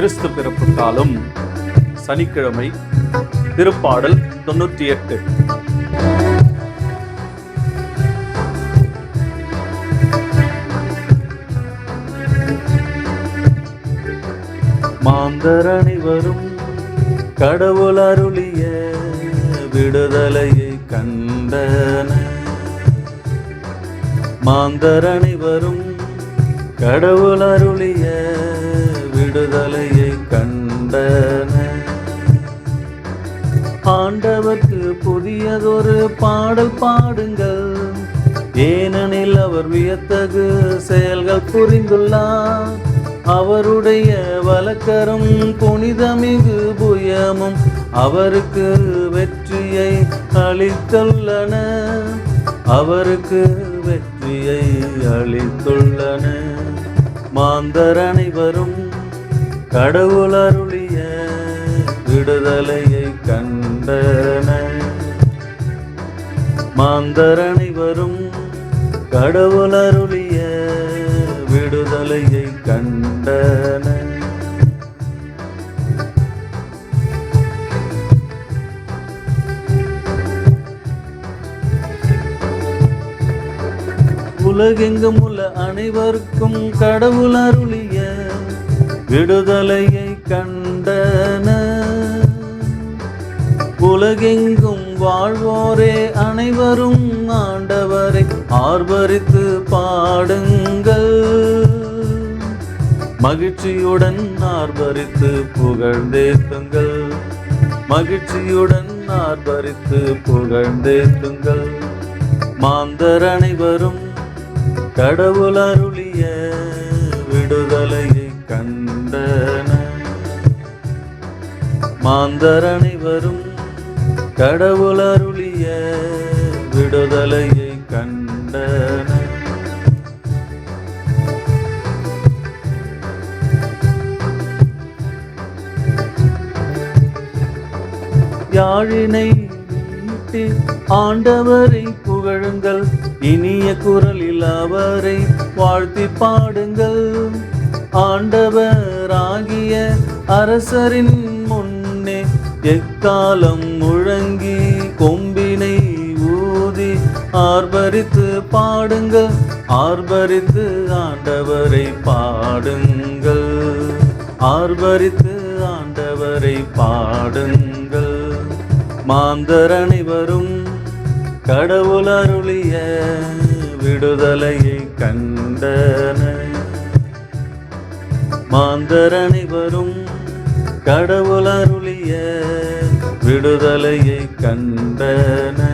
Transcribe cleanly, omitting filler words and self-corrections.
கிறிஸ்து பிறப்பு காலம் சனிக்கிழமை. திருப்பாடல் 98. மாந்தர் அனைவரும் கடவுள் அருளிய விடுதலையை கண்டன. மாந்தர் அனைவரும் கடவுள் அருளிய விடுதலையை கண்டன. ஆண்டவர்க்கு புதியதொரு பாடல் பாடுங்கள், ஏனெனில் அவர் வியத்தகு செயல்கள் புரிந்துள்ளார். அவருடைய வலக்கரம் புனிதமிகு புயமும் அவருக்கு வெற்றியை அளித்துள்ளன. அவருக்கு வெற்றியை அளித்துள்ளன. மாந்தர் அனைவரும் கடவுள் அருளிய விடுதலையை கண்டன. மாந்தர் அனைவரும் கடவுள் அருளிய விடுதலையை கண்டன. உலகெங்கும் உள்ள அனைவருக்கும் கடவுள் அருளிய விடுதலையை கண்டன. உலகெங்கும் வாழ்வோரே அனைவரும் ஆண்டவரை ஆர்ப்பரித்து பாடுங்கள். மகிழ்ச்சியுடன் ஆர்ப்பரித்து புகழ்ந்தேத்துங்கள். மகிழ்ச்சியுடன் ஆர்ப்பரித்து புகழ்ந்தேத்துங்கள். மாந்தர் அனைவரும் கடவுள் அருளிய விடுதலையை கண்டன. மாந்தர் அனைவரும் கடவுள் அருளிய விடுதலையை கண்டன. யாழினை மீட்டி ஆண்டவரை புகழுங்கள். இனிய குரலில் அவரை வாழ்த்தி பாடுங்கள். ஆண்டவராகிய அரசரின் முன்னே எக்காலம் முழங்கி கொம்பினை ஊதி ஆர்ப்பரித்து பாடுங்கள். ஆர்ப்பரித்து ஆண்டவரை பாடுங்கள். ஆர்ப்பரித்து ஆண்டவரை பாடுங்கள். மாந்தர் அனைவரும் கடவுள் அருளிய விடுதலையை கண்டன. மாந்தர் அனைவரும் கடவுள் அருளிய விடுதலையை கண்டன.